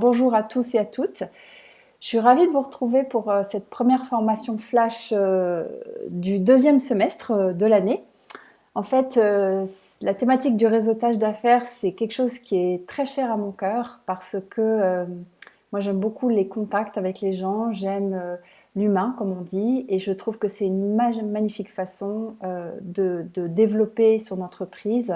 Bonjour à tous et à toutes. Je suis ravie de vous retrouver pour cette première formation flash du deuxième semestre de l'année. En fait, la thématique du réseautage d'affaires, c'est quelque chose qui est très cher à mon cœur parce que moi j'aime beaucoup les contacts avec les gens, j'aime l'humain comme on dit, et je trouve que c'est une magnifique façon de développer son entreprise.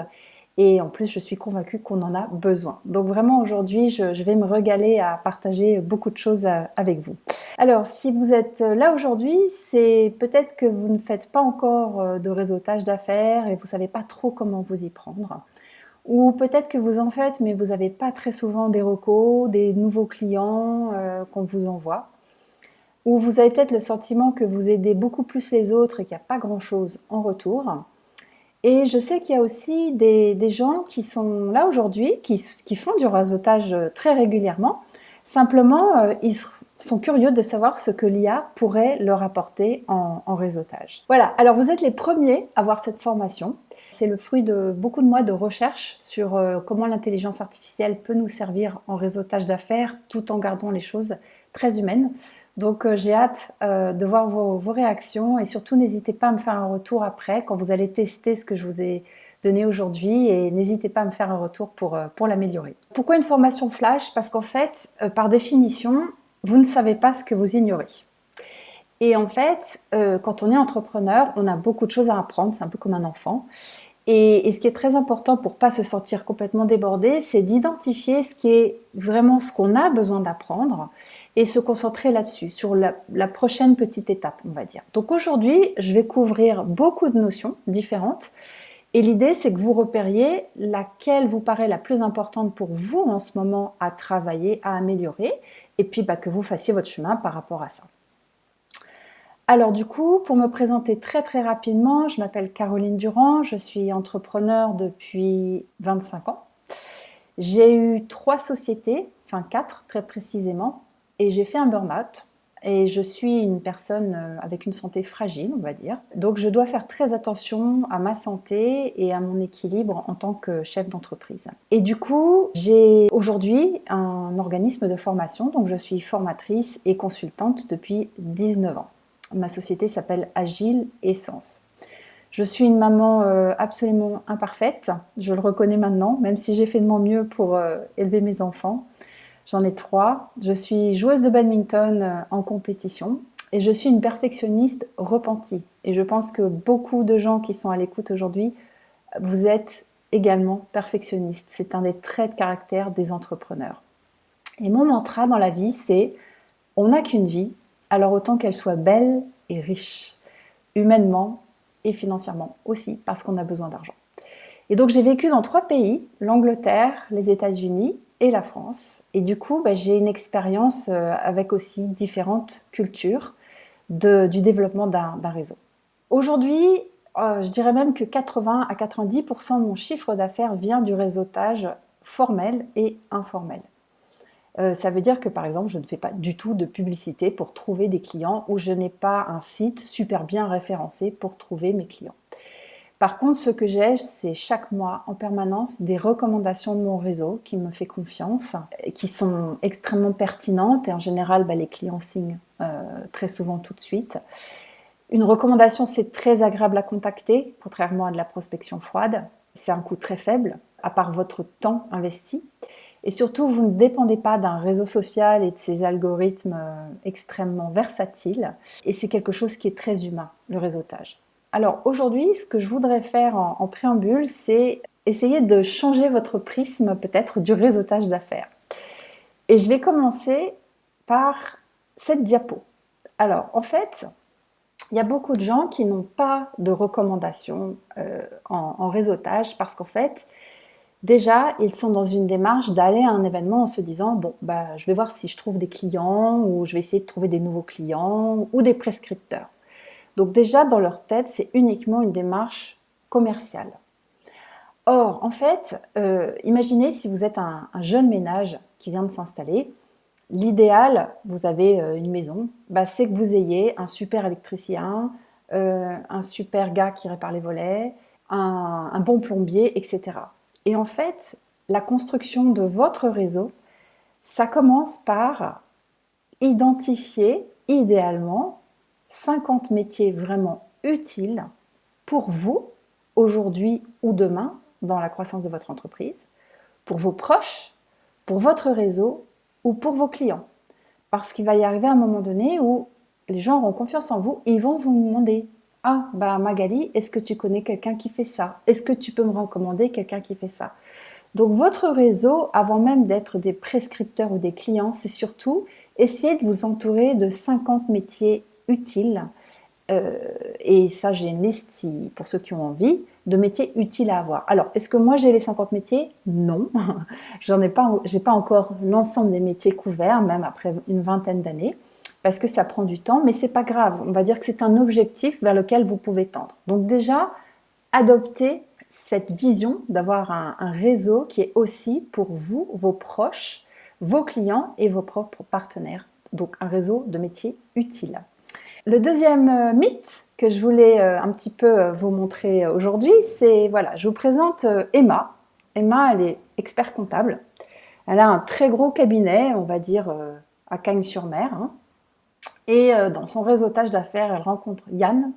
Et en plus, je suis convaincue qu'on en a besoin. Donc vraiment, aujourd'hui, je vais me régaler à partager beaucoup de choses avec vous. Alors, si vous êtes là aujourd'hui, c'est peut-être que vous ne faites pas encore de réseautage d'affaires et vous ne savez pas trop comment vous y prendre. Ou peut-être que vous en faites, mais vous n'avez pas très souvent des recos, des nouveaux clients qu'on vous envoie. Ou vous avez peut-être le sentiment que vous aidez beaucoup plus les autres et qu'il n'y a pas grand-chose en retour. Et je sais qu'il y a aussi des gens qui sont là aujourd'hui, qui font du réseautage très régulièrement. Simplement, ils sont curieux de savoir ce que l'IA pourrait leur apporter en réseautage. Voilà, alors vous êtes les premiers à voir cette formation. C'est le fruit de beaucoup de mois de recherche sur comment l'intelligence artificielle peut nous servir en réseautage d'affaires tout en gardant les choses très humaines. Donc j'ai hâte de voir vos réactions et surtout n'hésitez pas à me faire un retour après quand vous allez tester ce que je vous ai donné aujourd'hui et n'hésitez pas à me faire un retour pour l'améliorer. Pourquoi une formation flash? Parce qu'en fait, par définition, vous ne savez pas ce que vous ignorez. Et en fait, quand on est entrepreneur, on a beaucoup de choses à apprendre, c'est un peu comme un enfant. Et ce qui est très important pour ne pas se sentir complètement débordé, c'est d'identifier ce qui est vraiment ce qu'on a besoin d'apprendre et se concentrer là-dessus, sur la prochaine petite étape, on va dire. Donc aujourd'hui, je vais couvrir beaucoup de notions différentes et l'idée, c'est que vous repériez laquelle vous paraît la plus importante pour vous en ce moment à travailler, à améliorer, et puis que vous fassiez votre chemin par rapport à ça. Alors du coup, pour me présenter très très rapidement, je m'appelle Caroline Durand, je suis entrepreneur depuis 25 ans. J'ai eu 3 sociétés, enfin 4 très précisément, et j'ai fait un burn-out. Et je suis une personne avec une santé fragile, on va dire. Donc je dois faire très attention à ma santé et à mon équilibre en tant que chef d'entreprise. Et du coup, j'ai aujourd'hui un organisme de formation, donc je suis formatrice et consultante depuis 19 ans. Ma société s'appelle Agile Essence. Je suis une maman absolument imparfaite, je le reconnais maintenant, même si j'ai fait de mon mieux pour élever mes enfants. J'en ai 3. Je suis joueuse de badminton en compétition et je suis une perfectionniste repentie. Et je pense que beaucoup de gens qui sont à l'écoute aujourd'hui, vous êtes également perfectionniste. C'est un des traits de caractère des entrepreneurs. Et mon mantra dans la vie, c'est « on n'a qu'une vie, alors autant qu'elle soit belle et riche, humainement et financièrement aussi, parce qu'on a besoin d'argent. » Et donc j'ai vécu dans 3 pays, l'Angleterre, les États-Unis et la France. Et du coup, j'ai une expérience avec aussi différentes cultures du développement d'un réseau. Aujourd'hui, je dirais même que 80 à 90% de mon chiffre d'affaires vient du réseautage formel et informel. Ça veut dire que par exemple, je ne fais pas du tout de publicité pour trouver des clients ou je n'ai pas un site super bien référencé pour trouver mes clients. Par contre, ce que j'ai, c'est chaque mois en permanence des recommandations de mon réseau qui me fait confiance, qui sont extrêmement pertinentes et en général, les clients signent très souvent tout de suite. Une recommandation, c'est très agréable à contacter, contrairement à de la prospection froide. C'est un coût très faible, à part votre temps investi. Et surtout, vous ne dépendez pas d'un réseau social et de ses algorithmes extrêmement versatiles. Et c'est quelque chose qui est très humain, le réseautage. Alors aujourd'hui, ce que je voudrais faire en préambule, c'est essayer de changer votre prisme peut-être du réseautage d'affaires. Et je vais commencer par cette diapo. Alors en fait, il y a beaucoup de gens qui n'ont pas de recommandations en réseautage parce qu'en fait, déjà, ils sont dans une démarche d'aller à un événement en se disant je vais voir si je trouve des clients ou je vais essayer de trouver des nouveaux clients ou des prescripteurs. Donc déjà, dans leur tête, c'est uniquement une démarche commerciale. Or, en fait, imaginez si vous êtes un jeune ménage qui vient de s'installer. L'idéal, vous avez une maison, c'est que vous ayez un super électricien, un super gars qui répare les volets, un bon plombier, etc. Et en fait, la construction de votre réseau, Ça commence par identifier idéalement 50 métiers vraiment utiles pour vous, aujourd'hui ou demain, dans la croissance de votre entreprise, pour vos proches, pour votre réseau ou pour vos clients. Parce qu'il va y arriver un moment donné où les gens auront confiance en vous et ils vont vous demander « Ah, bah Magali, est-ce que tu connais quelqu'un qui fait ça? Est-ce que tu peux me recommander quelqu'un qui fait ça ?» Donc votre réseau, avant même d'être des prescripteurs ou des clients, c'est surtout essayer de vous entourer de 50 métiers utiles. Et ça, j'ai une liste, pour ceux qui ont envie, de métiers utiles à avoir. Alors, est-ce que moi j'ai les 50 métiers? Non. J'ai pas encore l'ensemble des métiers couverts, même après une vingtaine d'années, parce que ça prend du temps, mais c'est pas grave. On va dire que c'est un objectif vers lequel vous pouvez tendre. Donc déjà, adoptez cette vision d'avoir un réseau qui est aussi pour vous, vos proches, vos clients et vos propres partenaires. Donc un réseau de métiers utiles. Le deuxième mythe que je voulais un petit peu vous montrer aujourd'hui, c'est, voilà, je vous présente Emma. Emma, elle est expert comptable. Elle a un très gros cabinet, on va dire à Cagnes-sur-Mer. Hein. Et dans son réseautage d'affaires, elle rencontre Yann,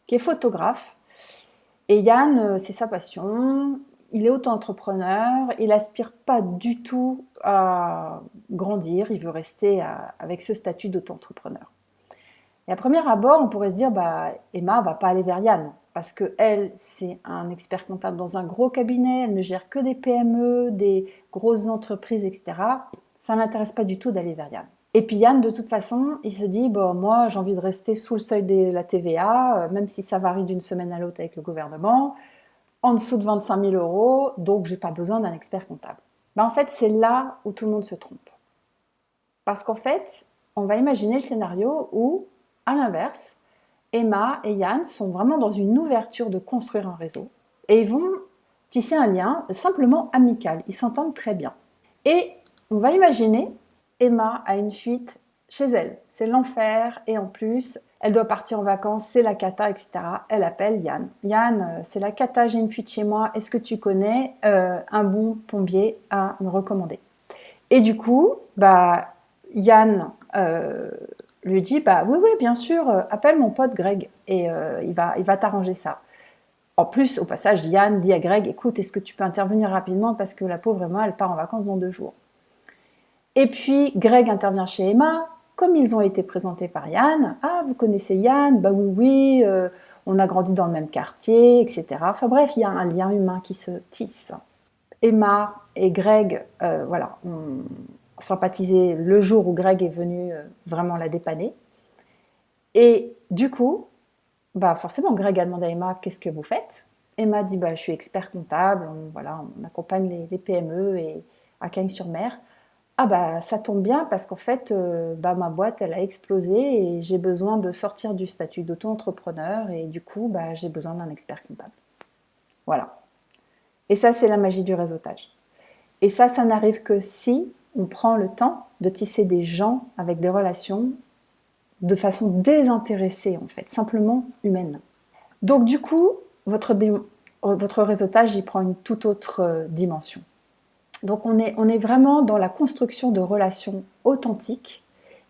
qui est photographe. Et Yann, c'est sa passion. Il est auto-entrepreneur. Il n'aspire pas du tout à grandir. Il veut rester avec ce statut d'auto-entrepreneur. Et à premier abord, on pourrait se dire, bah, Emma va pas aller vers Yann, parce que elle, c'est un expert comptable dans un gros cabinet, elle ne gère que des PME, des grosses entreprises, etc. Ça ne l'intéresse pas du tout d'aller vers Yann. Et puis Yann, de toute façon, il se dit, bon, moi, j'ai envie de rester sous le seuil de la TVA, même si ça varie d'une semaine à l'autre avec le gouvernement, en dessous de 25 000 euros, donc j'ai pas besoin d'un expert comptable. Ben, en fait, c'est là où tout le monde se trompe. Parce qu'en fait, on va imaginer le scénario où, à l'inverse, Emma et Yann sont vraiment dans une ouverture de construire un réseau et ils vont tisser un lien simplement amical. Ils s'entendent très bien. Et on va imaginer, Emma a une fuite chez elle. C'est l'enfer et en plus, elle doit partir en vacances, c'est la cata, etc. Elle appelle Yann. Yann, c'est la cata, j'ai une fuite chez moi. Est-ce que tu connais un bon plombier à me recommander? Et du coup, bah, Yann lui dit bah oui, bien sûr, appelle mon pote Greg et il va t'arranger ça. En plus, au passage, Yann dit à Greg écoute, est-ce que tu peux intervenir rapidement parce que la pauvre Emma, elle part en vacances dans 2 jours. Et puis, Greg intervient chez Emma. Comme ils ont été présentés par Yann, ah, vous connaissez Yann? Bah oui, on a grandi dans le même quartier, etc. Enfin bref, il y a un lien humain qui se tisse. Emma et Greg, voilà, ont sympathisé le jour où Greg est venu vraiment la dépanner. Et du coup, bah forcément, Greg a demandé à Emma qu'est-ce que vous faites. Emma dit bah, je suis expert comptable, on accompagne les PME et à Cagnes-sur-Mer. Ah bah ça tombe bien parce qu'en fait, bah, ma boîte elle a explosé et j'ai besoin de sortir du statut d'auto-entrepreneur et du coup bah, j'ai besoin d'un expert comptable. Voilà. Et ça c'est la magie du réseautage. Et ça n'arrive que si on prend le temps de tisser des gens avec des relations de façon désintéressée en fait, simplement humaine. Donc du coup, votre réseautage il prend une toute autre dimension. Donc on est vraiment dans la construction de relations authentiques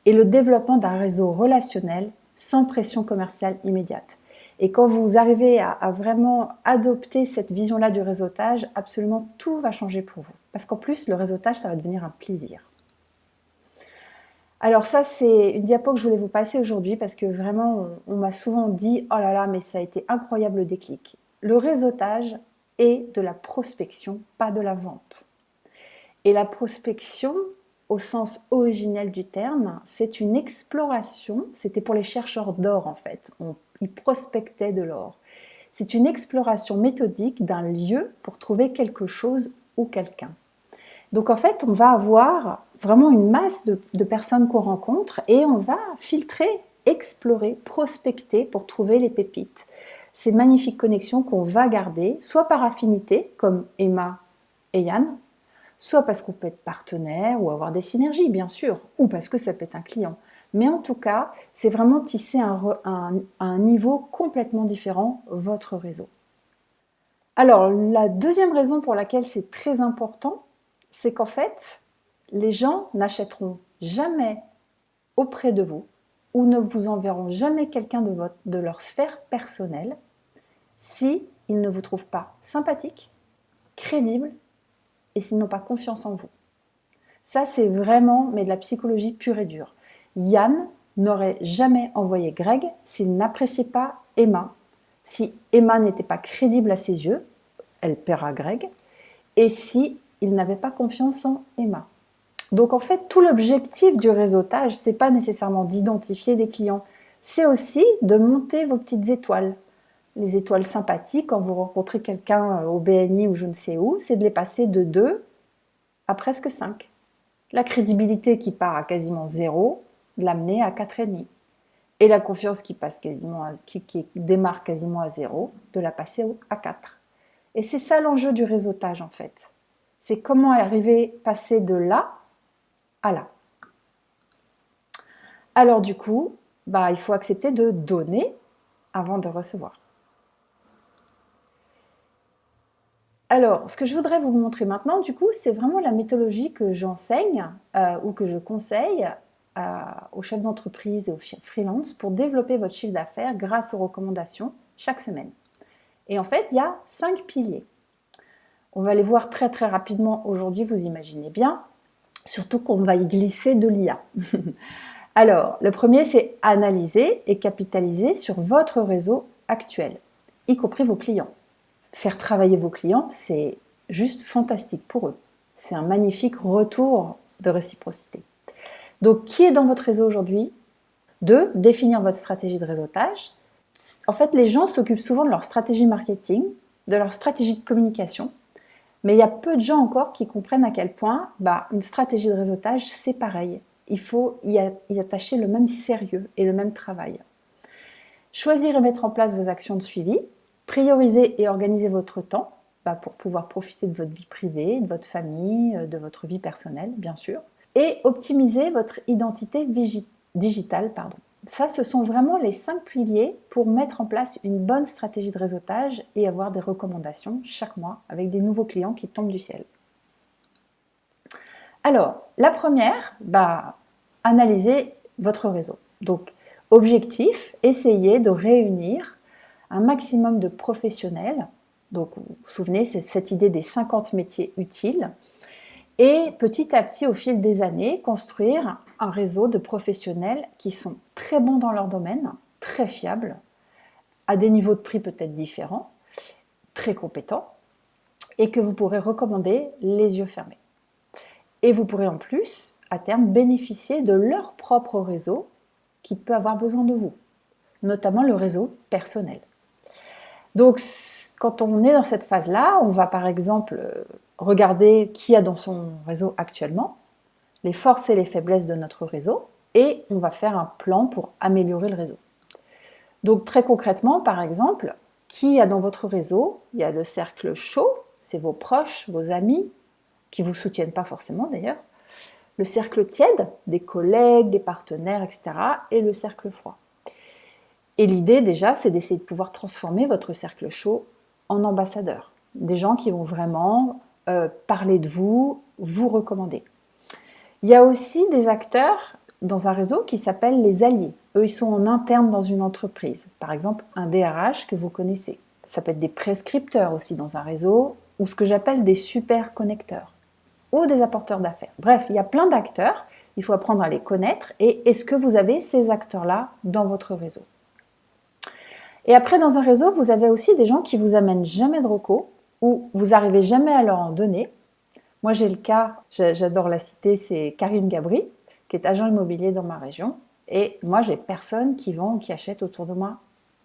et le développement d'un réseau relationnel sans pression commerciale immédiate. Et quand vous arrivez à vraiment adopter cette vision-là du réseautage, absolument tout va changer pour vous. Parce qu'en plus, le réseautage, ça va devenir un plaisir. Alors ça, c'est une diapo que je voulais vous passer aujourd'hui parce que vraiment, on m'a souvent dit « Oh là là, mais ça a été incroyable le déclic ». Le réseautage est de la prospection, pas de la vente. Et la prospection, au sens originel du terme, c'est une exploration, c'était pour les chercheurs d'or en fait, ils prospectaient de l'or. C'est une exploration méthodique d'un lieu pour trouver quelque chose ou quelqu'un. Donc en fait, on va avoir vraiment une masse de personnes qu'on rencontre et on va filtrer, explorer, prospecter pour trouver les pépites. Ces magnifiques connexions qu'on va garder, soit par affinité, comme Emma et Yann, soit parce qu'on peut être partenaire ou avoir des synergies, bien sûr, ou parce que ça peut être un client. Mais en tout cas, c'est vraiment tisser à un niveau complètement différent votre réseau. Alors, la deuxième raison pour laquelle c'est très important, c'est qu'en fait, Les gens n'achèteront jamais auprès de vous ou ne vous enverront jamais quelqu'un de leur sphère personnelle si ils ne vous trouvent pas sympathique, crédible et s'ils n'ont pas confiance en vous. Ça, c'est vraiment mais de la psychologie pure et dure. Yann n'aurait jamais envoyé Greg s'il n'appréciait pas Emma. Si Emma n'était pas crédible à ses yeux, elle paiera Greg, et si il n'avait pas confiance en Emma. Donc en fait, tout l'objectif du réseautage, c'est pas nécessairement d'identifier des clients, c'est aussi de monter vos petites étoiles. Les étoiles sympathiques, quand vous rencontrez quelqu'un au BNI ou je ne sais où, c'est de les passer de 2 à presque 5. La crédibilité qui part à quasiment 0, de l'amener à 4,5. Et la confiance qui démarre quasiment à 0, de la passer à 4. Et c'est ça l'enjeu du réseautage en fait. C'est comment arriver, passer de là à là. Alors du coup, il faut accepter de donner avant de recevoir. Alors, ce que je voudrais vous montrer maintenant, du coup, c'est vraiment la méthodologie que j'enseigne ou que je conseille aux chefs d'entreprise et aux freelance pour développer votre chiffre d'affaires grâce aux recommandations chaque semaine. Et en fait, il y a 5 piliers. On va les voir très très rapidement aujourd'hui, vous imaginez bien, surtout qu'on va y glisser de l'IA. Alors, le premier, c'est analyser et capitaliser sur votre réseau actuel, y compris vos clients. Faire travailler vos clients, c'est juste fantastique pour eux. C'est un magnifique retour de réciprocité. Donc, qui est dans votre réseau aujourd'hui? 2, définir votre stratégie de réseautage. En fait, les gens s'occupent souvent de leur stratégie marketing, de leur stratégie de communication, mais il y a peu de gens encore qui comprennent à quel point une stratégie de réseautage, c'est pareil. Il faut y attacher le même sérieux et le même travail. Choisir et mettre en place vos actions de suivi. Prioriser et organiser votre temps pour pouvoir profiter de votre vie privée, de votre famille, de votre vie personnelle, bien sûr. Et optimiser votre identité digitale. Ça, ce sont vraiment les 5 piliers pour mettre en place une bonne stratégie de réseautage et avoir des recommandations chaque mois avec des nouveaux clients qui tombent du ciel. Alors, la première, analyser votre réseau. Donc, objectif, essayez de réunir un maximum de professionnels. Donc, vous vous souvenez, c'est cette idée des 50 métiers utiles. Et petit à petit, au fil des années, construire un réseau de professionnels qui sont très bons dans leur domaine, très fiables, à des niveaux de prix peut-être différents, très compétents, et que vous pourrez recommander les yeux fermés. Et vous pourrez en plus, à terme, bénéficier de leur propre réseau qui peut avoir besoin de vous, notamment le réseau personnel. Donc, quand on est dans cette phase-là, on va par exemple regarder qui a dans son réseau actuellement, les forces et les faiblesses de notre réseau, et on va faire un plan pour améliorer le réseau. Donc, très concrètement, par exemple, qui a dans votre réseau? Il y a le cercle chaud, c'est vos proches, vos amis, qui ne vous soutiennent pas forcément d'ailleurs, le cercle tiède, des collègues, des partenaires, etc., et le cercle froid. Et l'idée déjà, c'est d'essayer de pouvoir transformer votre cercle chaud en ambassadeur. Des gens qui vont vraiment parler de vous, vous recommander. Il y a aussi des acteurs dans un réseau qui s'appellent les alliés. Eux, ils sont en interne dans une entreprise. Par exemple, un DRH que vous connaissez. Ça peut être des prescripteurs aussi dans un réseau, ou ce que j'appelle des super connecteurs, ou des apporteurs d'affaires. Bref, il y a plein d'acteurs. Il faut apprendre à les connaître. Et est-ce que vous avez ces acteurs-là dans votre réseau? Et après, dans un réseau, vous avez aussi des gens qui vous amènent jamais de recos ou vous n'arrivez jamais à leur en donner. Moi, j'ai le cas, j'adore la citer, c'est Karine Gabry, qui est agent immobilier dans ma région. Et moi, j'ai personne qui vend ou qui achète autour de moi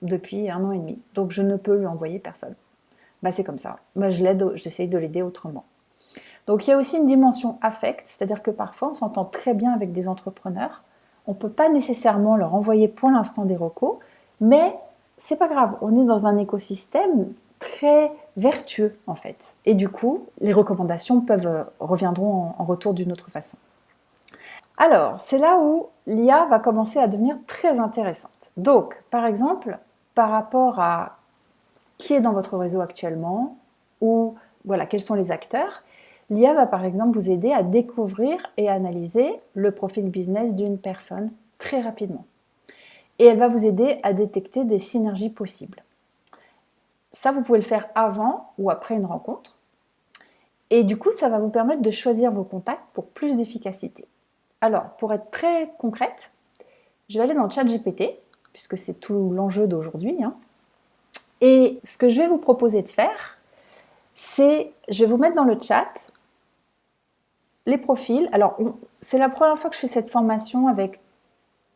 depuis 1 an et demi. Donc, je ne peux lui envoyer personne. C'est comme ça. Moi, j'essaye de l'aider autrement. Donc, il y a aussi une dimension affect, c'est-à-dire que parfois, on s'entend très bien avec des entrepreneurs. On ne peut pas nécessairement leur envoyer pour l'instant des recos, mais c'est pas grave, on est dans un écosystème très vertueux en fait. Et du coup, les recommandations reviendront en retour d'une autre façon. Alors, c'est là où l'IA va commencer à devenir très intéressante. Donc, par exemple, par rapport à qui est dans votre réseau actuellement, ou voilà, quels sont les acteurs, L'IA va par exemple vous aider à découvrir et analyser le profil business d'une personne très rapidement. Et elle va vous aider à détecter des synergies possibles. Ça, vous pouvez le faire avant ou après une rencontre. Et du coup, ça va vous permettre de choisir vos contacts pour plus d'efficacité. Alors, pour être très concrète, je vais aller dans ChatGPT, puisque c'est tout l'enjeu d'aujourd'hui. Et ce que je vais vous proposer de faire, c'est, je vais vous mettre dans le chat les profils. Alors, c'est la première fois que je fais cette formation avec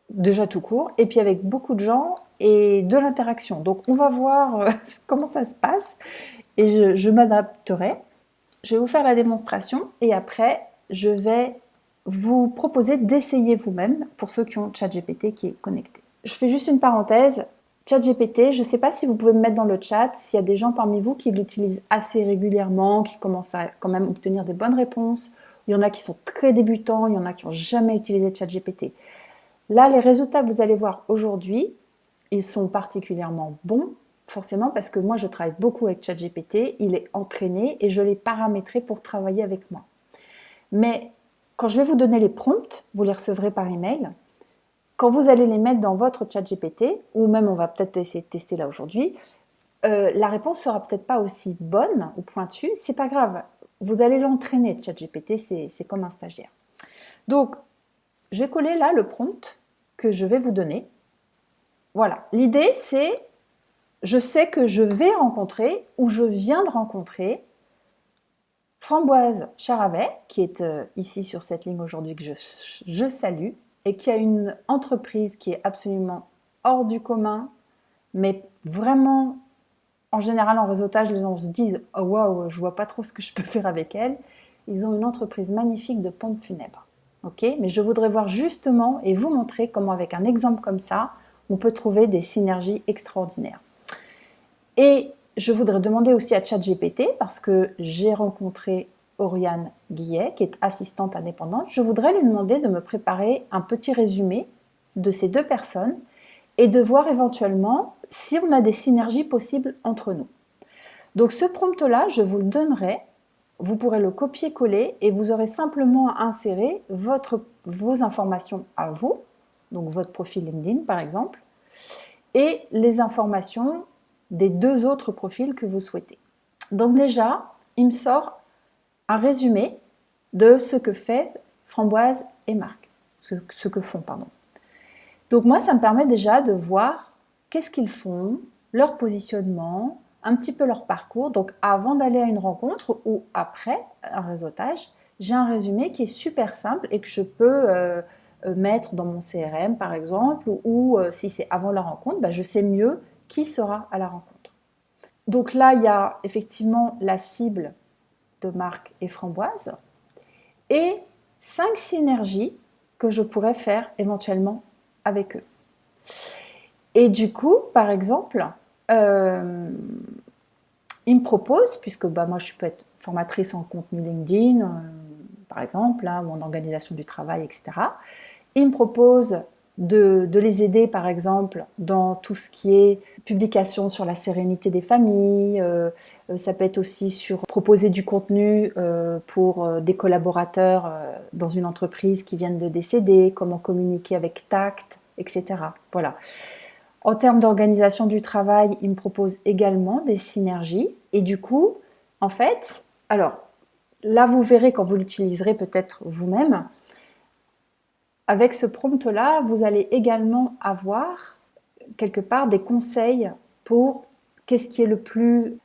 déjà tout court, et puis avec beaucoup de gens et de l'interaction. Donc, on va voir comment ça se passe, et je m'adapterai. Je vais vous faire la démonstration, et après, je vais vous proposer d'essayer vous-même, pour ceux qui ont ChatGPT qui est connecté. Je fais juste une parenthèse. ChatGPT, je ne sais pas si vous pouvez me mettre dans le chat s'il y a des gens parmi vous qui l'utilisent assez régulièrement, qui commencent à quand même obtenir des bonnes réponses. Il y en a qui sont très débutants, il y en a qui n'ont jamais utilisé ChatGPT. Là, les résultats que vous allez voir aujourd'hui, ils sont particulièrement bons, forcément parce que moi, je travaille beaucoup avec ChatGPT, il est entraîné et je l'ai paramétré pour travailler avec moi. Mais quand je vais vous donner les prompts, vous les recevrez par email. Quand vous allez les mettre dans votre ChatGPT, ou même on va peut-être essayer de tester là aujourd'hui, la réponse sera peut-être pas aussi bonne ou pointue, c'est pas grave. Vous allez l'entraîner, ChatGPT, c'est comme un stagiaire. Donc, je vais coller là le prompt que je vais vous donner. Voilà, l'idée c'est, je sais que je vais rencontrer ou je viens de rencontrer Framboise Charavet, qui est ici sur cette ligne aujourd'hui que je salue, et qui a une entreprise qui est absolument hors du commun, mais vraiment, en général en réseautage, les gens se disent « Oh waouh, je vois pas trop ce que je peux faire avec elle ». Ils ont une entreprise magnifique de pompes funèbres. Okay, mais je voudrais voir justement et vous montrer comment avec un exemple comme ça, on peut trouver des synergies extraordinaires. Et je voudrais demander aussi à ChatGPT, parce que j'ai rencontré Oriane Guillet, qui est assistante indépendante, je voudrais lui demander de me préparer un petit résumé de ces deux personnes et de voir éventuellement si on a des synergies possibles entre nous. Donc ce prompt-là, je vous le donnerai. Vous pourrez le copier-coller et vous aurez simplement à insérer vos informations à vous, donc votre profil LinkedIn par exemple, et les informations des deux autres profils que vous souhaitez. Donc déjà, il me sort un résumé de ce que fait Framboise et Marc, ce que font, pardon. Donc moi, ça me permet déjà de voir qu'est-ce qu'ils font, leur positionnement, un petit peu leur parcours. Donc avant d'aller à une rencontre ou après un réseautage, j'ai un résumé qui est super simple et que je peux mettre dans mon CRM par exemple, ou si c'est avant la rencontre, je sais mieux qui sera à la rencontre. Donc là, il y a effectivement la cible de Marc et Framboise et 5 synergies que je pourrais faire éventuellement avec eux. Et du coup, par exemple, il me propose, puisque moi je peux être formatrice en contenu LinkedIn, par exemple, ou en organisation du travail, etc. Il me propose de les aider, par exemple, dans tout ce qui est publication sur la sérénité des familles. Ça peut être aussi sur proposer du contenu pour des collaborateurs dans une entreprise qui viennent de décéder, comment communiquer avec tact, etc. Voilà. En termes d'organisation du travail, il me propose également des synergies. Et du coup, en fait, alors là, vous verrez quand vous l'utiliserez peut-être vous-même, avec ce prompt-là, vous allez également avoir quelque part des conseils pour qu'est-ce qui est le plus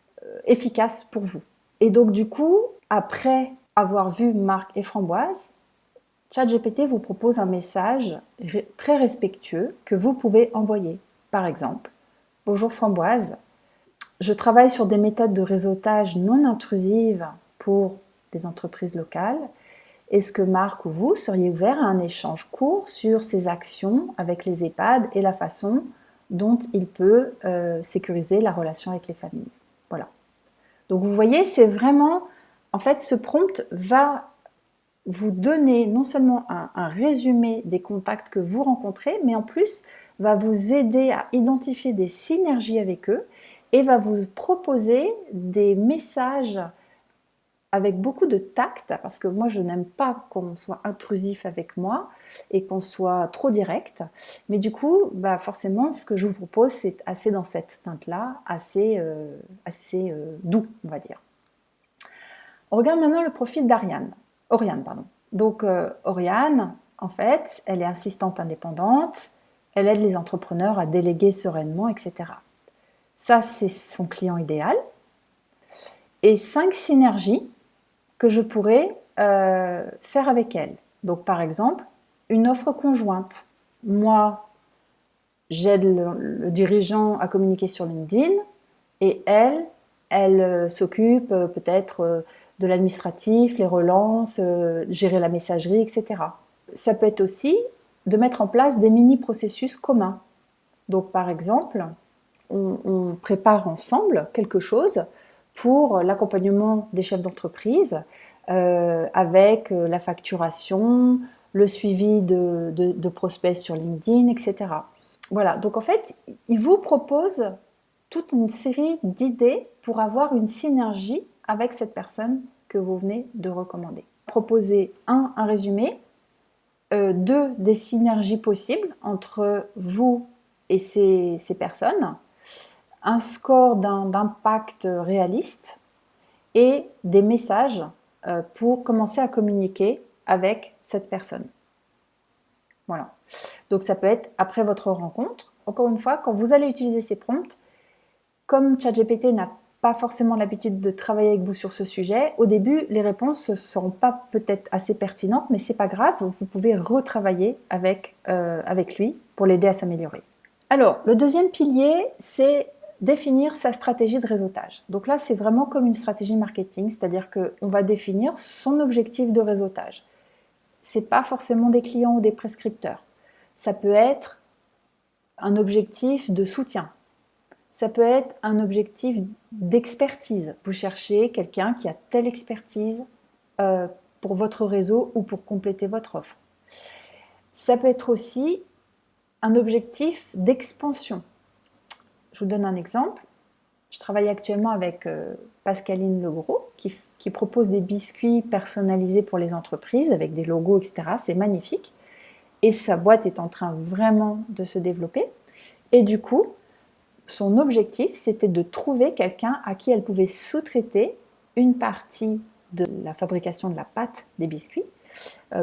efficace pour vous. Et donc du coup, après avoir vu Marc et Framboise, ChatGPT vous propose un message très respectueux que vous pouvez envoyer. Par exemple, « Bonjour Framboise, je travaille sur des méthodes de réseautage non intrusives pour des entreprises locales. Est-ce que Marc ou vous seriez ouvert à un échange court sur ses actions avec les EHPAD et la façon dont il peut sécuriser la relation avec les familles ?» Voilà. Donc vous voyez, c'est vraiment, en fait, ce prompt va vous donner non seulement un résumé des contacts que vous rencontrez, mais en plus va vous aider à identifier des synergies avec eux et va vous proposer des messages avec beaucoup de tact, parce que moi je n'aime pas qu'on soit intrusif avec moi et qu'on soit trop direct. Mais du coup, forcément, ce que je vous propose, c'est assez dans cette teinte-là, assez doux, on va dire. On regarde maintenant le profil Oriane, pardon. Donc Oriane, en fait, elle est assistante indépendante, elle aide les entrepreneurs à déléguer sereinement, etc. Ça, c'est son client idéal. Et 5 synergies que je pourrais faire avec elle. Donc par exemple, une offre conjointe. Moi, j'aide le dirigeant à communiquer sur LinkedIn et elle s'occupe peut-être de l'administratif, les relances, gérer la messagerie, etc. Ça peut être aussi de mettre en place des mini-processus communs. Donc par exemple, on prépare ensemble quelque chose pour l'accompagnement des chefs d'entreprise avec la facturation, le suivi de prospects sur LinkedIn, etc. Voilà, donc en fait, il vous propose toute une série d'idées pour avoir une synergie avec cette personne que vous venez de recommander. Proposez un résumé, deux, des synergies possibles entre vous et ces personnes, un score d'impact réaliste et des messages pour commencer à communiquer avec cette personne. Voilà. Donc ça peut être après votre rencontre. Encore une fois, quand vous allez utiliser ces prompts, comme ChatGPT n'a pas forcément l'habitude de travailler avec vous sur ce sujet, au début, les réponses ne seront pas peut-être assez pertinentes, mais c'est pas grave, vous pouvez retravailler avec lui pour l'aider à s'améliorer. Alors, le deuxième pilier, c'est définir sa stratégie de réseautage. Donc là, c'est vraiment comme une stratégie marketing, c'est-à-dire qu'on va définir son objectif de réseautage. Ce n'est pas forcément des clients ou des prescripteurs. Ça peut être un objectif de soutien. Ça peut être un objectif d'expertise. Vous cherchez quelqu'un qui a telle expertise pour votre réseau ou pour compléter votre offre. Ça peut être aussi un objectif d'expansion. Je vous donne un exemple. Je travaille actuellement avec Pascaline Legros qui propose des biscuits personnalisés pour les entreprises avec des logos, etc. C'est magnifique. Et sa boîte est en train vraiment de se développer. Et du coup, son objectif, c'était de trouver quelqu'un à qui elle pouvait sous-traiter une partie de la fabrication de la pâte des biscuits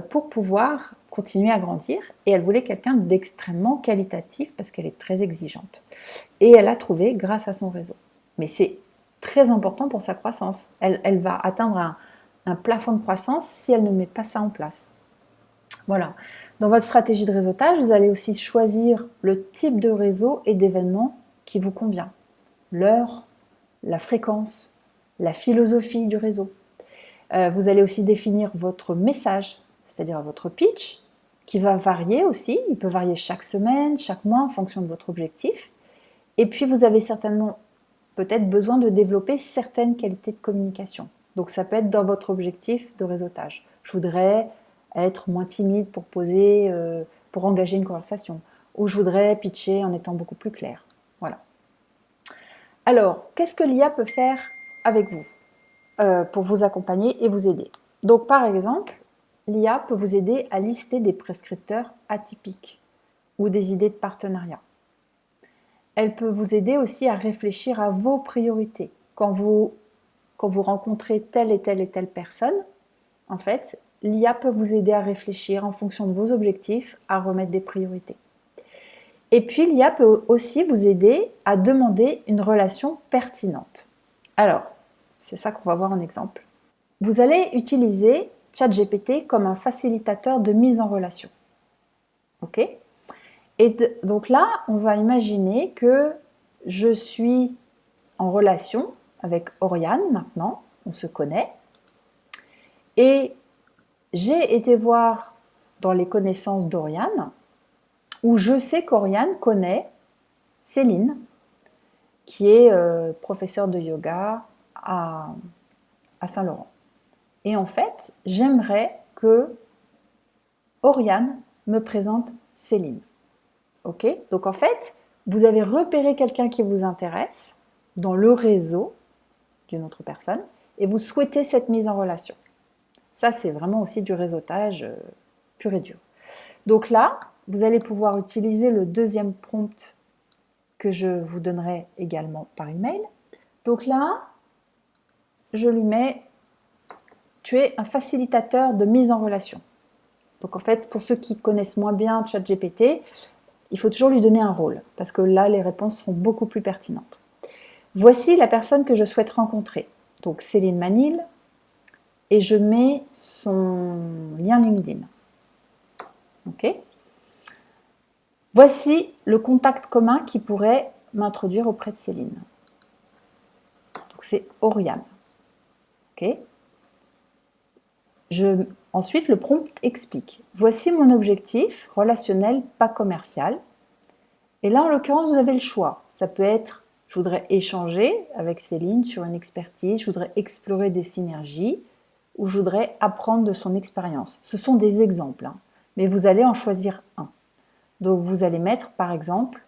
pour pouvoir continuer à grandir. Et elle voulait quelqu'un d'extrêmement qualitatif parce qu'elle est très exigeante. Et elle a trouvé grâce à son réseau. Mais c'est très important pour sa croissance. Elle va atteindre un plafond de croissance si elle ne met pas ça en place. Voilà. Dans votre stratégie de réseautage, vous allez aussi choisir le type de réseau et d'événement qui vous convient. L'heure, la fréquence, la philosophie du réseau. Vous allez aussi définir votre message, c'est-à-dire votre pitch, qui va varier aussi. Il peut varier chaque semaine, chaque mois en fonction de votre objectif. Et puis, vous avez certainement peut-être besoin de développer certaines qualités de communication. Donc, ça peut être dans votre objectif de réseautage. Je voudrais être moins timide pour pour engager une conversation. Ou je voudrais pitcher en étant beaucoup plus clair. Voilà. Alors, qu'est-ce que l'IA peut faire avec vous pour vous accompagner et vous aider? Donc, par exemple, l'IA peut vous aider à lister des prescripteurs atypiques ou des idées de partenariat. Elle peut vous aider aussi à réfléchir à vos priorités. Quand vous rencontrez telle et telle personne, en fait, l'IA peut vous aider à réfléchir en fonction de vos objectifs, à remettre des priorités. Et puis, l'IA peut aussi vous aider à demander une relation pertinente. Alors, c'est ça qu'on va voir en exemple. Vous allez utiliser ChatGPT comme un facilitateur de mise en relation. OK ? Et donc là, on va imaginer que je suis en relation avec Oriane maintenant, on se connaît, et j'ai été voir dans les connaissances d'Oriane, où je sais qu'Oriane connaît Céline, qui est professeure de yoga à Saint-Laurent. Et en fait, j'aimerais que Oriane me présente Céline. Ok ? Donc en fait, vous avez repéré quelqu'un qui vous intéresse dans le réseau d'une autre personne, et vous souhaitez cette mise en relation. Ça, c'est vraiment aussi du réseautage pur et dur. Donc là, vous allez pouvoir utiliser le deuxième prompt que je vous donnerai également par email. Donc là, je lui mets « Tu es un facilitateur de mise en relation ». Donc en fait, pour ceux qui connaissent moins bien ChatGPT, il faut toujours lui donner un rôle, parce que là, les réponses seront beaucoup plus pertinentes. Voici la personne que je souhaite rencontrer. Donc Céline Manil, et je mets son lien LinkedIn. Ok. Voici le contact commun qui pourrait m'introduire auprès de Céline. Donc c'est Oriane. Ok. Ensuite, le prompt explique. Voici mon objectif relationnel, pas commercial. Et là, en l'occurrence, vous avez le choix. Ça peut être, je voudrais échanger avec Céline sur une expertise, je voudrais explorer des synergies, ou je voudrais apprendre de son expérience. Ce sont des exemples, hein, mais vous allez en choisir un. Donc, vous allez mettre, par exemple,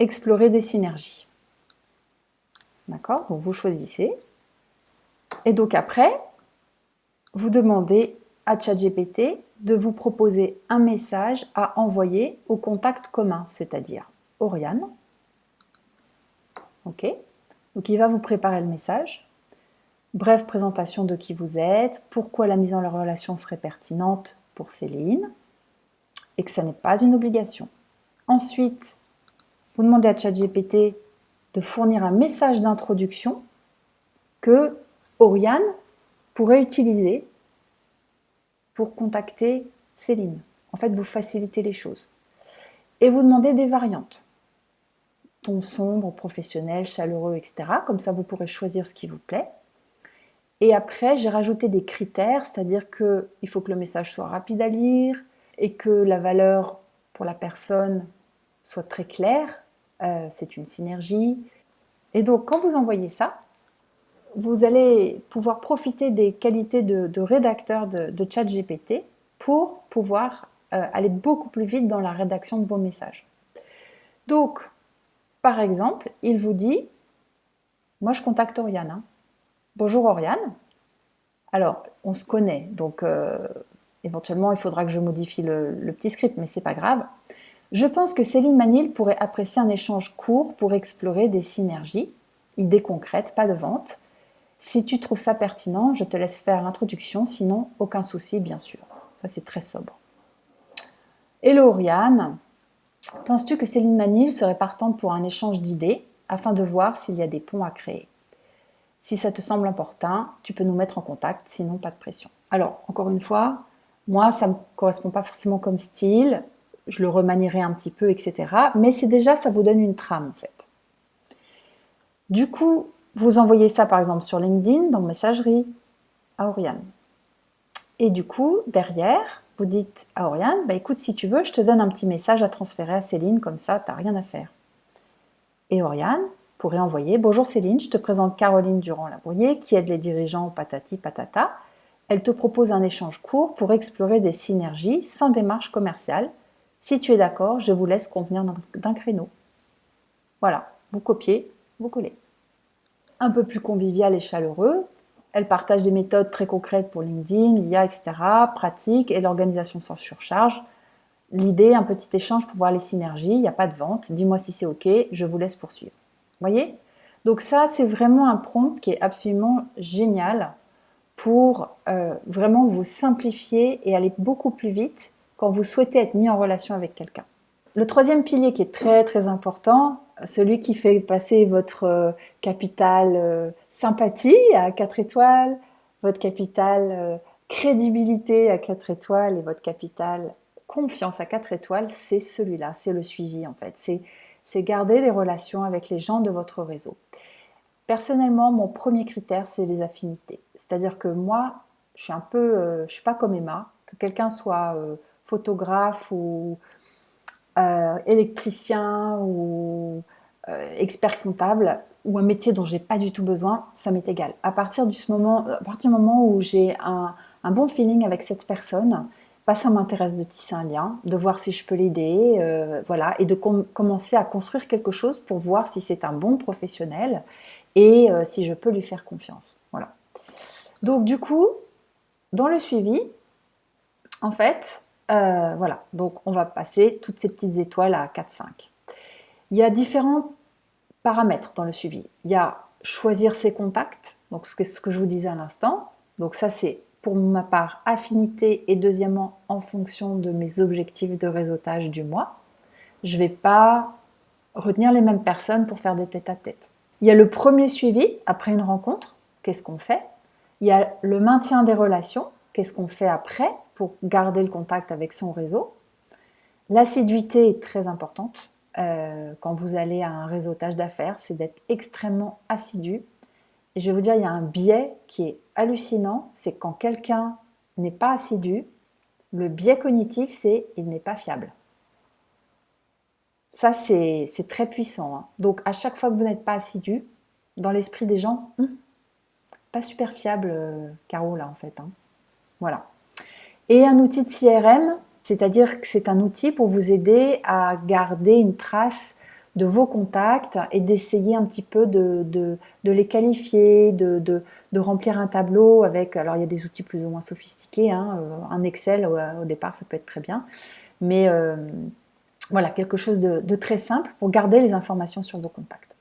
explorer des synergies. D'accord? Donc, vous choisissez. Et donc, après, vous demandez à ChatGPT de vous proposer un message à envoyer au contact commun, c'est-à-dire Oriane. Ok. Donc, il va vous préparer le message. Brève présentation de qui vous êtes, pourquoi la mise en relation serait pertinente pour Céline, et que ça n'est pas une obligation. Ensuite, vous demandez à ChatGPT de fournir un message d'introduction que Oriane pourrait utiliser pour contacter Céline. En fait, vous facilitez les choses. Et vous demandez des variantes. Ton sombre, professionnel, chaleureux, etc. Comme ça, vous pourrez choisir ce qui vous plaît. Et après, j'ai rajouté des critères, c'est-à-dire qu'il faut que le message soit rapide à lire et que la valeur pour la personne soit très claire. C'est une synergie. Et donc, quand vous envoyez ça, vous allez pouvoir profiter des qualités de rédacteur de ChatGPT pour pouvoir aller beaucoup plus vite dans la rédaction de vos messages. Donc, par exemple, il vous dit « Moi, je contacte Oriane. Hein. Bonjour Oriane. Alors, on se connaît, donc éventuellement, il faudra que je modifie le petit script, mais c'est pas grave. Je pense que Céline Manil pourrait apprécier un échange court pour explorer des synergies, idées concrètes, pas de vente. Si tu trouves ça pertinent, je te laisse faire l'introduction, sinon, aucun souci, bien sûr. » Ça, c'est très sobre. Hello Oriane, penses-tu que Céline Manil serait partante pour un échange d'idées afin de voir s'il y a des ponts à créer? Si ça te semble important, tu peux nous mettre en contact, sinon pas de pression. Alors, encore une fois, moi, ça ne me correspond pas forcément comme style, je le remanierai un petit peu, etc. Mais c'est déjà, ça vous donne une trame, en fait. Du coup, vous envoyez ça, par exemple, sur LinkedIn, dans Messagerie, à Oriane. Et du coup, derrière, vous dites à Oriane, bah, écoute, si tu veux, je te donne un petit message à transférer à Céline, comme ça, tu n'as rien à faire. Et Oriane pourrait envoyer « Bonjour Céline, je te présente Caroline Durand-Labourier, qui aide les dirigeants patati patata. Elle te propose un échange court pour explorer des synergies sans démarche commerciale. Si tu es d'accord, je vous laisse convenir d'un créneau. » Voilà, vous copiez, vous collez. Un peu plus convivial et chaleureux, elle partage des méthodes très concrètes pour LinkedIn, l'IA, etc., pratique et l'organisation sans surcharge. L'idée, un petit échange pour voir les synergies, il n'y a pas de vente, dis-moi si c'est OK, je vous laisse poursuivre. Vous voyez? Donc ça, c'est vraiment un prompt qui est absolument génial pour vraiment vous simplifier et aller beaucoup plus vite quand vous souhaitez être mis en relation avec quelqu'un. Le troisième pilier qui est très très important, celui qui fait passer votre capital sympathie à 4 étoiles, votre capital crédibilité à 4 étoiles et votre capital confiance à 4 étoiles, c'est celui-là, c'est le suivi en fait. C'est garder les relations avec les gens de votre réseau. Personnellement, mon premier critère, c'est les affinités. C'est-à-dire que moi, je suis pas comme Emma, que quelqu'un soit photographe ou électricien ou expert comptable ou un métier dont j'ai pas du tout besoin, ça m'est égal. À partir du moment où j'ai un bon feeling avec cette personne, bah, ça m'intéresse de tisser un lien, de voir si je peux l'aider, voilà, et de commencer à construire quelque chose pour voir si c'est un bon professionnel et si je peux lui faire confiance. Voilà. Donc du coup, dans le suivi, en fait, voilà, donc on va passer toutes ces petites étoiles à 4-5. Il y a différents paramètres dans le suivi. Il y a choisir ses contacts, donc ce que je vous disais à l'instant. Donc ça, c'est pour ma part affinité et deuxièmement en fonction de mes objectifs de réseautage du mois. Je ne vais pas retenir les mêmes personnes pour faire des tête-à-tête. Il y a le premier suivi après une rencontre, qu'est-ce qu'on fait? Il y a le maintien des relations, qu'est-ce qu'on fait après pour garder le contact avec son réseau? L'assiduité est très importante. Quand vous allez à un réseautage d'affaires, c'est d'être extrêmement assidu. Et je vais vous dire, il y a un biais qui est hallucinant, c'est quand quelqu'un n'est pas assidu, le biais cognitif, c'est il n'est pas fiable. Ça, c'est très puissant. Hein. Donc, à chaque fois que vous n'êtes pas assidu, dans l'esprit des gens, pas super fiable, Caro, là, en fait. Hein. Voilà. Et un outil de CRM, c'est-à-dire que c'est un outil pour vous aider à garder une trace de vos contacts et d'essayer un petit peu de les qualifier, de remplir un tableau avec... Alors, il y a des outils plus ou moins sophistiqués. Hein, un Excel, au départ, ça peut être très bien. Mais voilà, quelque chose de très simple pour garder les informations sur vos contacts.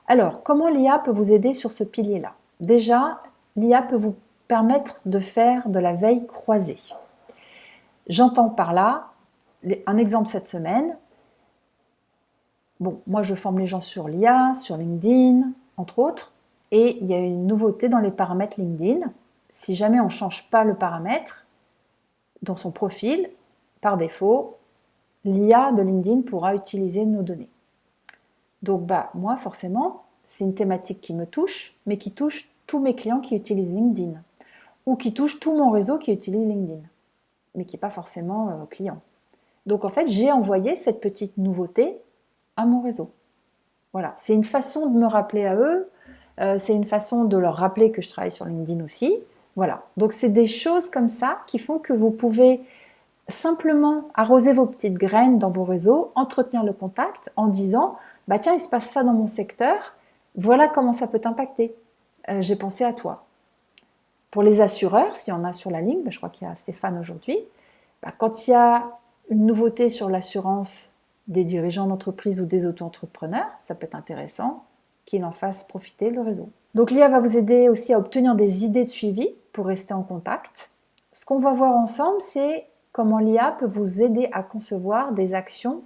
Alors, comment l'IA peut vous aider sur ce pilier-là? Déjà, l'IA peut vous permettre de faire de la veille croisée. J'entends par là, un exemple cette semaine, bon, moi je forme les gens sur l'IA, sur LinkedIn, entre autres, et il y a une nouveauté dans les paramètres LinkedIn. Si jamais on ne change pas le paramètre dans son profil, par défaut, l'IA de LinkedIn pourra utiliser nos données. Donc moi forcément, c'est une thématique qui me touche, mais qui touche tous mes clients qui utilisent LinkedIn, ou qui touche tout mon réseau qui utilise LinkedIn, mais qui n'est pas forcément client. Donc en fait, j'ai envoyé cette petite nouveauté à mon réseau. Voilà, c'est une façon de me rappeler à eux, c'est une façon de leur rappeler que je travaille sur LinkedIn aussi. Voilà, donc c'est des choses comme ça qui font que vous pouvez simplement arroser vos petites graines dans vos réseaux, entretenir le contact en disant « tiens, il se passe ça dans mon secteur, voilà comment ça peut t'impacter. J'ai pensé à toi. » Pour les assureurs, s'il y en a sur la ligne, je crois qu'il y a Stéphane aujourd'hui, quand il y a une nouveauté sur l'assurance des dirigeants d'entreprise ou des auto-entrepreneurs, ça peut être intéressant qu'il en fasse profiter le réseau. Donc l'IA va vous aider aussi à obtenir des idées de suivi pour rester en contact. Ce qu'on va voir ensemble, c'est comment l'IA peut vous aider à concevoir des actions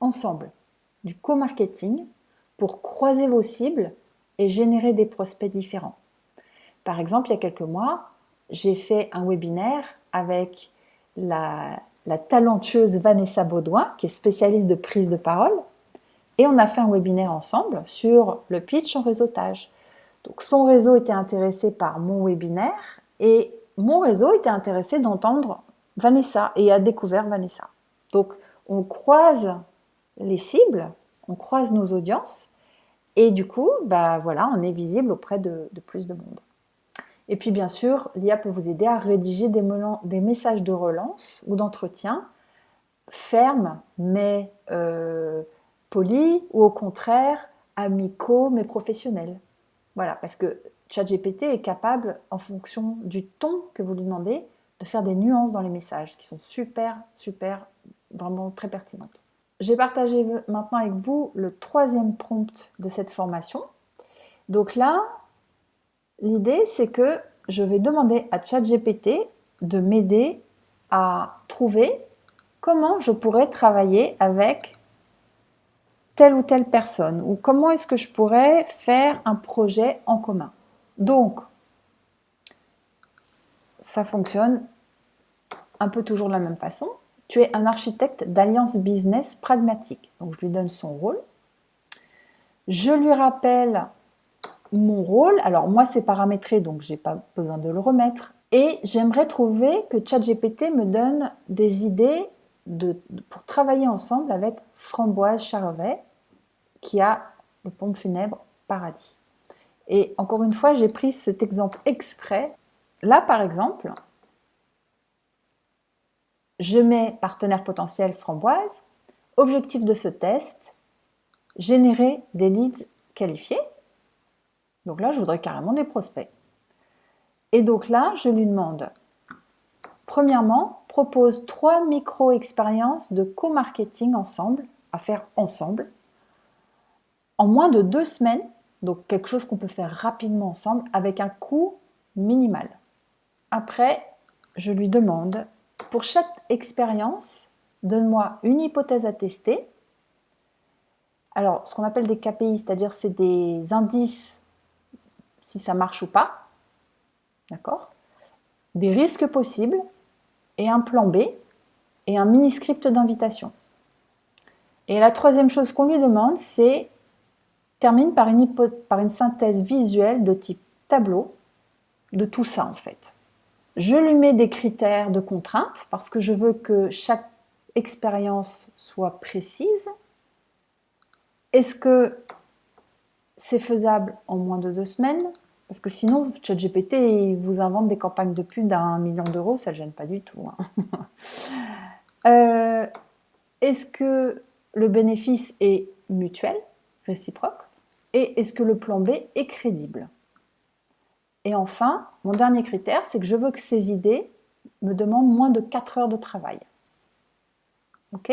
ensemble, du co-marketing pour croiser vos cibles et générer des prospects différents. Par exemple, il y a quelques mois, j'ai fait un webinaire avec la talentueuse Vanessa Baudouin, qui est spécialiste de prise de parole, et on a fait un webinaire ensemble sur le pitch en réseautage. Donc son réseau était intéressé par mon webinaire et mon réseau était intéressé d'entendre Vanessa et a découvert Vanessa. Donc on croise les cibles, on croise nos audiences et du coup, voilà, on est visible auprès de plus de monde. Et puis bien sûr, l'IA peut vous aider à rédiger des messages de relance ou d'entretien fermes mais polis ou au contraire amicaux mais professionnels. Voilà, parce que ChatGPT est capable, en fonction du ton que vous lui demandez, de faire des nuances dans les messages qui sont super, vraiment très pertinentes. Je vais partager maintenant avec vous le troisième prompt de cette formation. Donc là, l'idée, c'est que je vais demander à ChatGPT de m'aider à trouver comment je pourrais travailler avec telle ou telle personne ou comment est-ce que je pourrais faire un projet en commun. Donc, ça fonctionne un peu toujours de la même façon. Tu es un architecte d'alliance business pragmatique. Donc, je lui donne son rôle. Je lui rappelle mon rôle. Alors, moi, c'est paramétré, donc je n'ai pas besoin de le remettre. Et j'aimerais trouver que ChatGPT me donne des idées pour travailler ensemble avec Framboise Charvet, qui a le pompe funèbre Paradis. Et encore une fois, j'ai pris cet exemple exprès. Là, par exemple, je mets partenaire potentiel Framboise. Objectif de ce test, générer des leads qualifiés. Donc là, je voudrais carrément des prospects. Et donc là, je lui demande, premièrement, propose 3 micro-expériences de co-marketing ensemble, à faire ensemble, en moins de 2 semaines, donc quelque chose qu'on peut faire rapidement ensemble, avec un coût minimal. Après, je lui demande, pour chaque expérience, donne-moi une hypothèse à tester. Alors, ce qu'on appelle des KPI, c'est-à-dire c'est des indices si ça marche ou pas, d'accord? Des risques possibles et un plan B et un mini-script d'invitation. Et la troisième chose qu'on lui demande, c'est termine par une synthèse visuelle de type tableau de tout ça en fait. Je lui mets des critères de contrainte parce que je veux que chaque expérience soit précise. Est-ce que c'est faisable en moins de 2 semaines? Parce que sinon, ChatGPT, il vous invente des campagnes de pub d'1 million d'euros, ça ne gêne pas du tout. Est-ce que le bénéfice est mutuel, réciproque? Et est-ce que le plan B est crédible? Et enfin, mon dernier critère, c'est que je veux que ces idées me demandent moins de 4 heures de travail. Ok?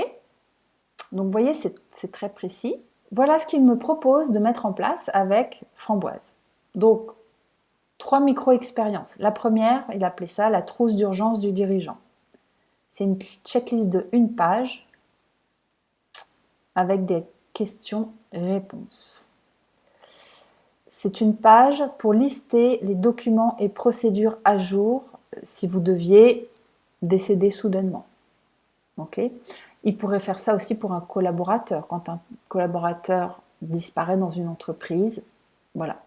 Donc vous voyez, c'est très précis. Voilà ce qu'il me propose de mettre en place avec Framboise. Donc, 3 micro-expériences. La première, il appelait ça la trousse d'urgence du dirigeant. C'est une checklist de 1 page avec des questions-réponses. C'est une page pour lister les documents et procédures à jour si vous deviez décéder soudainement. Okay. Il pourrait faire ça aussi pour un collaborateur. Quand un collaborateur disparaît dans une entreprise, voilà,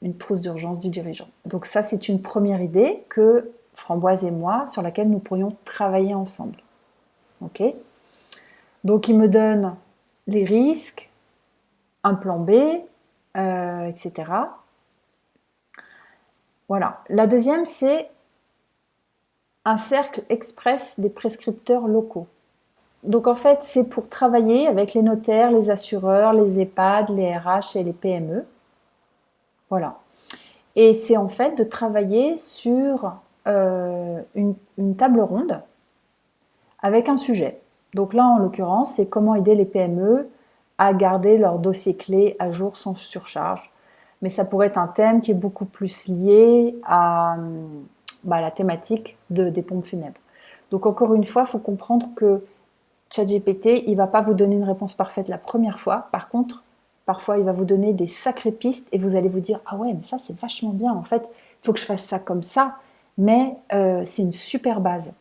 une trousse d'urgence du dirigeant. Donc ça, c'est une première idée que Framboise et moi, sur laquelle nous pourrions travailler ensemble. Ok. Donc il me donne les risques, un plan B, etc. Voilà. La deuxième, c'est un cercle express des prescripteurs locaux. Donc en fait, c'est pour travailler avec les notaires, les assureurs, les EHPAD, les RH et les PME. Voilà. Et c'est en fait de travailler sur une table ronde avec un sujet. Donc là, en l'occurrence, c'est comment aider les PME à garder leur dossier clé à jour sans surcharge. Mais ça pourrait être un thème qui est beaucoup plus lié à la thématique des pompes funèbres. Donc encore une fois, il faut comprendre que ChatGPT, il ne va pas vous donner une réponse parfaite la première fois. Par contre, parfois, il va vous donner des sacrées pistes et vous allez vous dire « Ah ouais, mais ça, c'est vachement bien. En fait, il faut que je fasse ça comme ça. » Mais c'est une super base.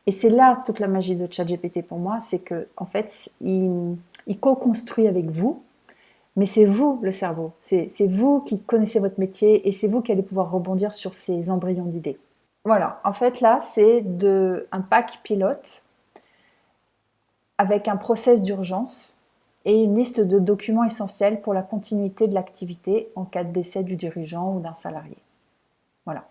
Et c'est là toute la magie de ChatGPT pour moi, c'est que en fait, il co-construit avec vous, mais c'est vous le cerveau. C'est vous qui connaissez votre métier et c'est vous qui allez pouvoir rebondir sur ces embryons d'idées. Voilà, en fait là, c'est un pack pilote avec un process d'urgence et une liste de documents essentiels pour la continuité de l'activité en cas de décès du dirigeant ou d'un salarié. Voilà.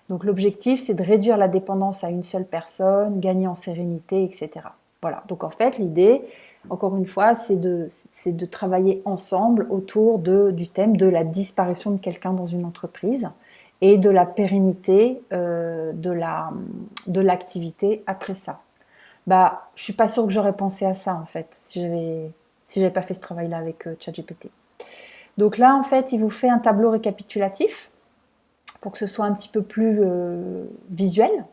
Donc l'objectif, c'est de réduire la dépendance à une seule personne, gagner en sérénité, etc. Voilà. Donc en fait, l'idée, encore une fois, c'est de travailler ensemble autour du thème de la disparition de quelqu'un dans une entreprise et de la pérennité de l'activité après ça. Je suis pas sûre que j'aurais pensé à ça en fait si j'avais pas fait ce travail-là avec ChatGPT. Donc là, en fait, il vous fait un tableau récapitulatif pour que ce soit un petit peu plus visuel.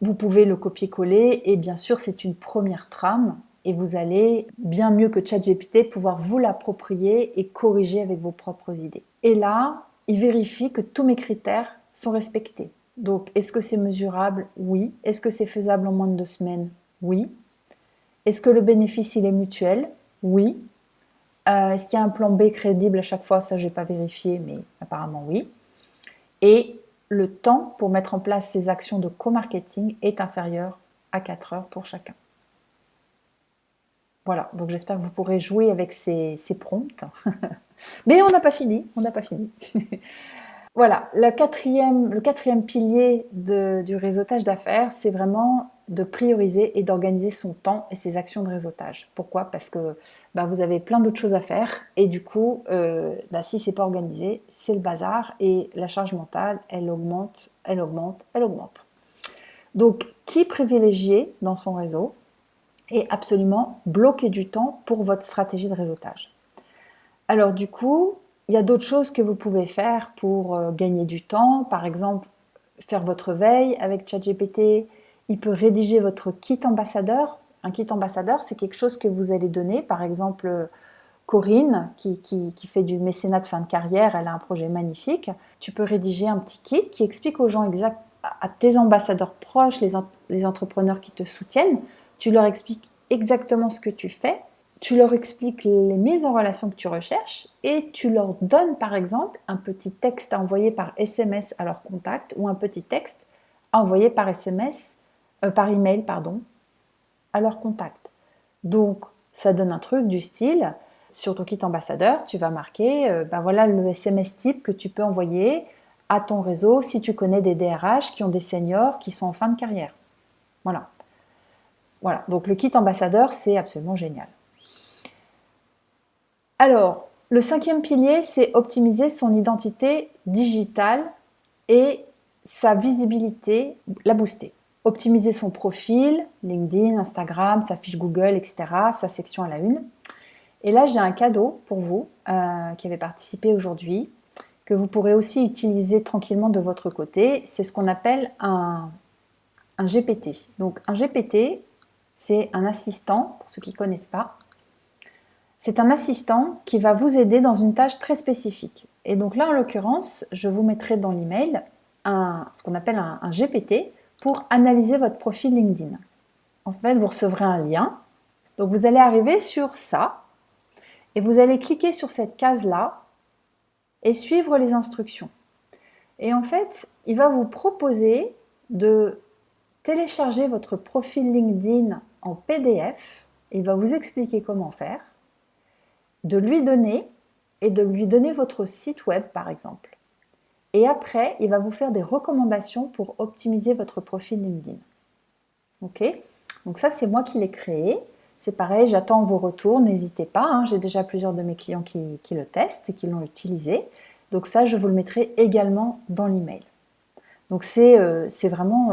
Vous pouvez le copier-coller et bien sûr, c'est une première trame et vous allez, bien mieux que ChatGPT, pouvoir vous l'approprier et corriger avec vos propres idées. Et là, il vérifie que tous mes critères sont respectés. Donc, est-ce que c'est mesurable? Oui. Est-ce que c'est faisable en moins de 2 semaines? Oui. Est-ce que le bénéfice, il est mutuel? Oui. Est-ce qu'il y a un plan B crédible à chaque fois? Ça, je n'ai pas vérifié, mais apparemment oui. Et le temps pour mettre en place ces actions de co-marketing est inférieur à 4 heures pour chacun. Voilà, donc j'espère que vous pourrez jouer avec ces prompts. Mais on n'a pas fini, Voilà, le quatrième pilier du réseautage d'affaires, c'est vraiment de prioriser et d'organiser son temps et ses actions de réseautage. Pourquoi? Parce que vous avez plein d'autres choses à faire et du coup, si c'est pas organisé, c'est le bazar et la charge mentale, elle augmente, elle augmente, elle augmente. Donc, qui privilégier dans son réseau et absolument bloquer du temps pour votre stratégie de réseautage. Alors du coup, il y a d'autres choses que vous pouvez faire pour gagner du temps. Par exemple, faire votre veille avec ChatGPT. Il peut rédiger votre kit ambassadeur. Un kit ambassadeur, c'est quelque chose que vous allez donner. Par exemple, Corinne, qui fait du mécénat de fin de carrière, elle a un projet magnifique. Tu peux rédiger un petit kit qui explique aux gens à tes ambassadeurs proches, les entrepreneurs qui te soutiennent. Tu leur expliques exactement ce que tu fais. Tu leur expliques les mises en relation que tu recherches et tu leur donnes par exemple un petit texte à envoyer par SMS à leur contact ou un petit texte à envoyer par par email, pardon, à leur contact. Donc ça donne un truc du style, sur ton kit ambassadeur, tu vas marquer, voilà le SMS type que tu peux envoyer à ton réseau si tu connais des DRH qui ont des seniors qui sont en fin de carrière. Voilà. Voilà. Donc le kit ambassadeur, c'est absolument génial. Alors, le 5e pilier, c'est optimiser son identité digitale et sa visibilité, la booster. Optimiser son profil, LinkedIn, Instagram, sa fiche Google, etc., sa section à la une. Et là, j'ai un cadeau pour vous qui avez participé aujourd'hui, que vous pourrez aussi utiliser tranquillement de votre côté. C'est ce qu'on appelle un GPT. Donc, un GPT, c'est un assistant, pour ceux qui ne connaissent pas. C'est un assistant qui va vous aider dans une tâche très spécifique. Et donc là, en l'occurrence, je vous mettrai dans l'email ce qu'on appelle un GPT pour analyser votre profil LinkedIn. En fait, vous recevrez un lien. Donc, vous allez arriver sur ça et vous allez cliquer sur cette case-là et suivre les instructions. Et en fait, il va vous proposer de télécharger votre profil LinkedIn en PDF. Il va vous expliquer comment faire, de lui donner votre site web par exemple. Et après, il va vous faire des recommandations pour optimiser votre profil LinkedIn. Ok? Donc ça, c'est moi qui l'ai créé. C'est pareil, j'attends vos retours, n'hésitez pas. Hein, j'ai déjà plusieurs de mes clients qui le testent et qui l'ont utilisé. Donc ça, je vous le mettrai également dans l'email. Donc c'est vraiment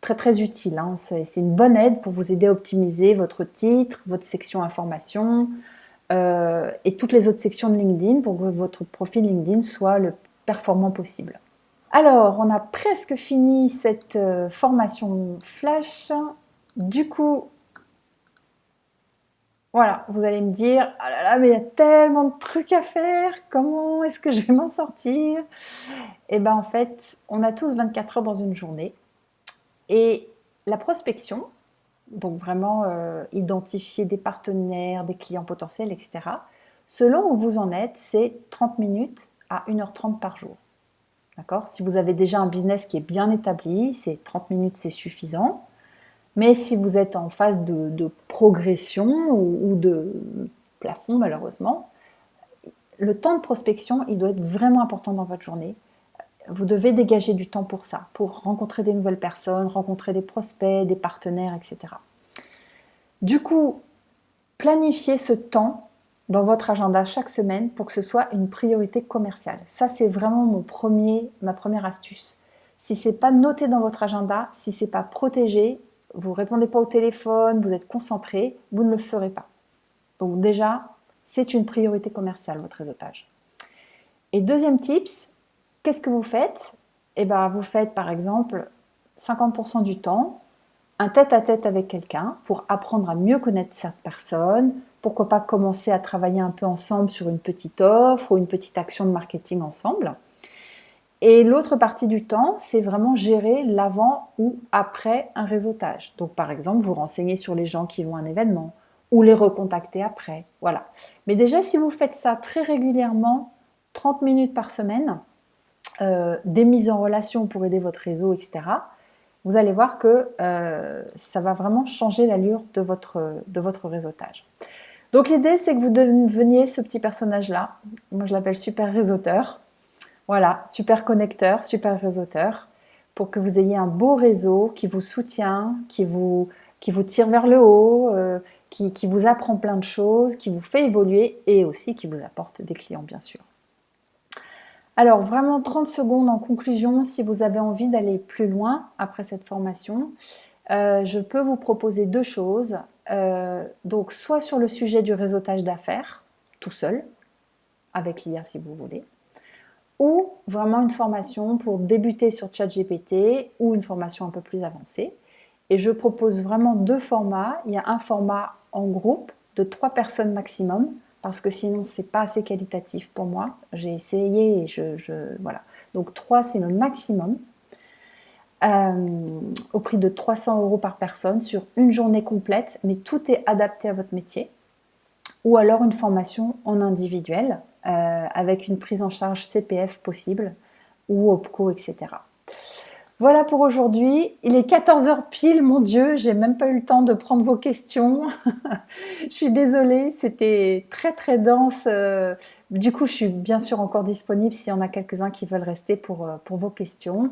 très très utile. Hein. C'est une bonne aide pour vous aider à optimiser votre titre, votre section information et toutes les autres sections de LinkedIn pour que votre profil LinkedIn soit le performant possible. Alors, on a presque fini cette formation flash. Du coup, voilà, vous allez me dire, ah là là, mais il y a tellement de trucs à faire, comment est-ce que je vais m'en sortir? Eh bien, en fait, on a tous 24 heures dans une journée. Et la prospection, donc vraiment identifier des partenaires, des clients potentiels, etc., selon où vous en êtes, c'est 30 minutes à 1h30 par jour. D'accord? Si vous avez déjà un business qui est bien établi, c'est 30 minutes, c'est suffisant. Mais si vous êtes en phase de progression ou de plafond, malheureusement, le temps de prospection, il doit être vraiment important dans votre journée. Vous devez dégager du temps pour ça, pour rencontrer des nouvelles personnes, rencontrer des prospects, des partenaires, etc. Du coup, planifiez ce temps dans votre agenda chaque semaine pour que ce soit une priorité commerciale. Ça, c'est vraiment ma première astuce. Si ce n'est pas noté dans votre agenda, si ce n'est pas protégé, vous ne répondez pas au téléphone, vous êtes concentré, vous ne le ferez pas. Donc déjà, c'est une priorité commerciale, votre réseautage. Et deuxième tips, qu'est-ce que vous faites? Eh bien, vous faites par exemple 50% du temps un tête-à-tête avec quelqu'un pour apprendre à mieux connaître cette personne. Pourquoi pas commencer à travailler un peu ensemble sur une petite offre ou une petite action de marketing ensemble. Et l'autre partie du temps, c'est vraiment gérer l'avant ou après un réseautage. Donc par exemple, vous renseignez sur les gens qui vont à un événement ou les recontacter après. Voilà. Mais déjà, si vous faites ça très régulièrement, 30 minutes par semaine, des mises en relation pour aider votre réseau, etc., vous allez voir que ça va vraiment changer l'allure de votre réseautage. Donc l'idée, c'est que vous deveniez ce petit personnage-là. Moi, je l'appelle super réseauteur. Voilà, super connecteur, super réseauteur. pour que vous ayez un beau réseau qui vous soutient, qui vous tire vers le haut, qui vous apprend plein de choses, qui vous fait évoluer et aussi qui vous apporte des clients, bien sûr. Alors, vraiment 30 secondes en conclusion, si vous avez envie d'aller plus loin après cette formation, je peux vous proposer deux choses. Donc, soit sur le sujet du réseautage d'affaires, tout seul, avec l'IA si vous voulez, ou vraiment une formation pour débuter sur ChatGPT ou une formation un peu plus avancée. Et je propose vraiment deux formats. Il y a un format en groupe de 3 personnes maximum, parce que sinon c'est pas assez qualitatif pour moi. J'ai essayé et voilà. Donc 3 c'est le maximum. Au prix de 300 € par personne sur une journée complète, mais tout est adapté à votre métier. Ou alors une formation en individuel avec une prise en charge CPF possible ou OPCO, etc. Voilà pour aujourd'hui. Il est 14h pile, mon Dieu, j'ai même pas eu le temps de prendre vos questions. Je suis désolée, c'était très très dense. Du coup, je suis bien sûr encore disponible s'il y en a quelques-uns qui veulent rester pour vos questions.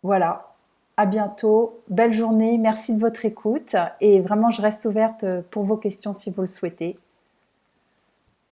Voilà, à bientôt, belle journée, merci de votre écoute et vraiment je reste ouverte pour vos questions si vous le souhaitez.